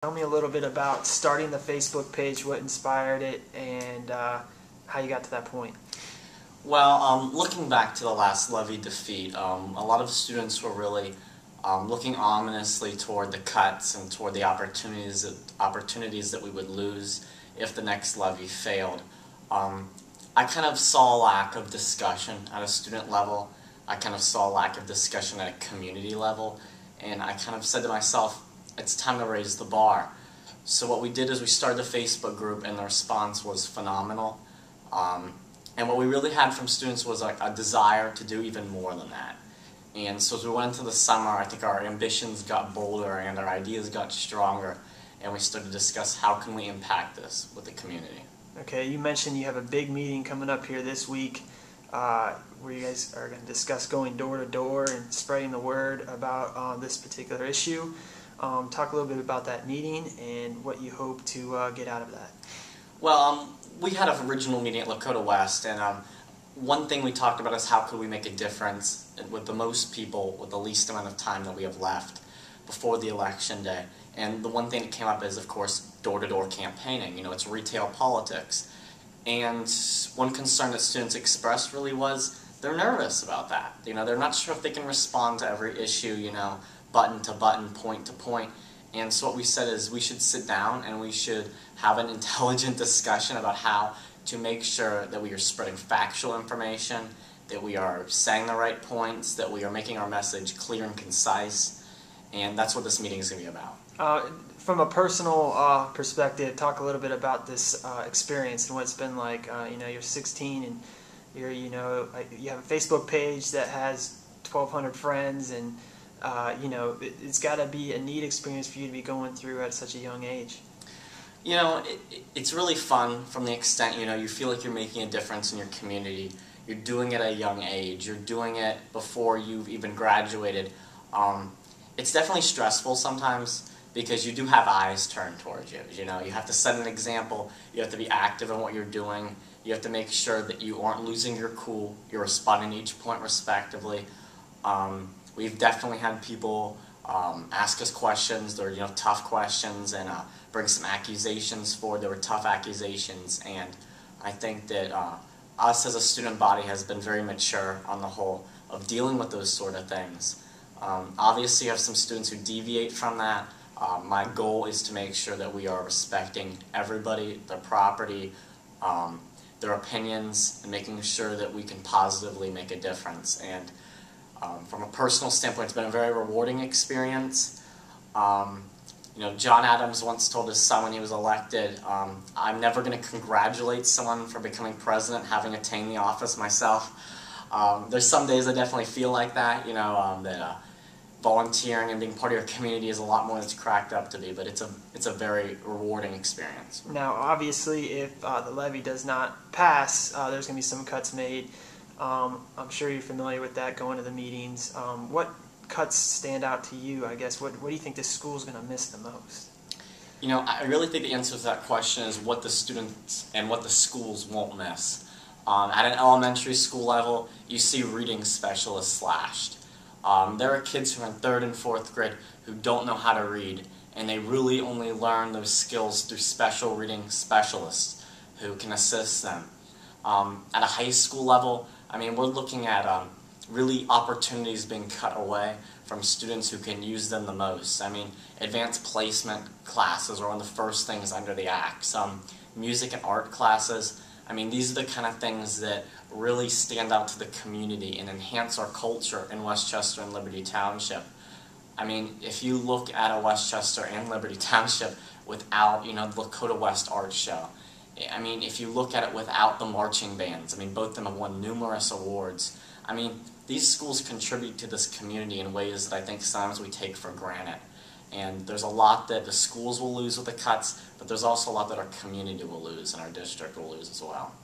Tell me a little bit about starting the Facebook page, what inspired it, and how you got to that point. Well, looking back to the last levy defeat, a lot of students were really looking ominously toward the cuts and toward the opportunities that we would lose if the next levy failed. I kind of saw a lack of discussion at a student level. I kind of saw a lack of discussion at a community level, and I kind of said to myself, it's time to raise the bar. So what we did is we started a Facebook group, and the response was phenomenal. And what we really had from students was a desire to do even more than that. And so as we went into the summer, I think our ambitions got bolder and our ideas got stronger, and we started to discuss how can we impact this with the community. Okay, you mentioned you have a big meeting coming up here this week where you guys are going to discuss going door to door and spreading the word about this particular issue. Talk a little bit about that meeting and what you hope to get out of that. Well, we had an original meeting at Lakota West, and one thing we talked about is how could we make a difference with the most people with the least amount of time that we have left before the election day. And the one thing that came up is, of course, door-to-door campaigning. You know, it's retail politics. And one concern that students expressed really was they're nervous about that. You know, they're not sure if they can respond to every issue, you know, button to button, point to point. And so what we said is we should sit down and we should have an intelligent discussion about how to make sure that we are spreading factual information, that we are saying the right points, that we are making our message clear and concise. And that's what this meeting is going to be about. From a personal perspective, talk a little bit about this experience and what it's been like. You know, you're 16 and you have a Facebook page that has 1,200 friends, and you know, it's got to be a neat experience for you to be going through at such a young age. You know, it's really fun from the extent, you know, you feel like you're making a difference in your community. You're doing it at a young age. You're doing it before you've even graduated. It's definitely stressful sometimes because you do have eyes turned towards you. You know, you have to set an example. You have to be active in what you're doing. You have to make sure that you aren't losing your cool. You're responding to each point respectively. We've definitely had people ask us questions. They're, you know, tough questions, and bring some accusations forward. There were tough accusations, and I think that us as a student body has been very mature on the whole of dealing with those sort of things. Obviously, you have some students who deviate from that. My goal is to make sure that we are respecting everybody, their property, their opinions, and making sure that we can positively make a difference. And from a personal standpoint, it's been a very rewarding experience. You know, John Adams once told his son when he was elected, I'm never going to congratulate someone for becoming president, having attained the office myself. There's some days I definitely feel like that, you know, that volunteering and being part of your community is a lot more than it's cracked up to be, but it's a very rewarding experience. Now, obviously, if the levy does not pass, there's going to be some cuts made. I'm sure you're familiar with that, going to the meetings. What cuts stand out to you, I guess? What do you think the school's going to miss the most? You know, I really think the answer to that question is what the students and what the schools won't miss. At an elementary school level, you see reading specialists slashed. There are kids who are in 3rd and 4th grade who don't know how to read, and they really only learn those skills through special reading specialists who can assist them. At a high school level, I mean, we're looking at really opportunities being cut away from students who can use them the most. I mean, advanced placement classes are one of the first things under the axe. Music and art classes, I mean, these are the kind of things that really stand out to the community and enhance our culture in Westchester and Liberty Township. I mean, if you look at a Westchester and Liberty Township without, you know, the Lakota West Art Show, I mean, if you look at it without the marching bands, I mean, both of them have won numerous awards. I mean, these schools contribute to this community in ways that I think sometimes we take for granted. And there's a lot that the schools will lose with the cuts, but there's also a lot that our community will lose and our district will lose as well.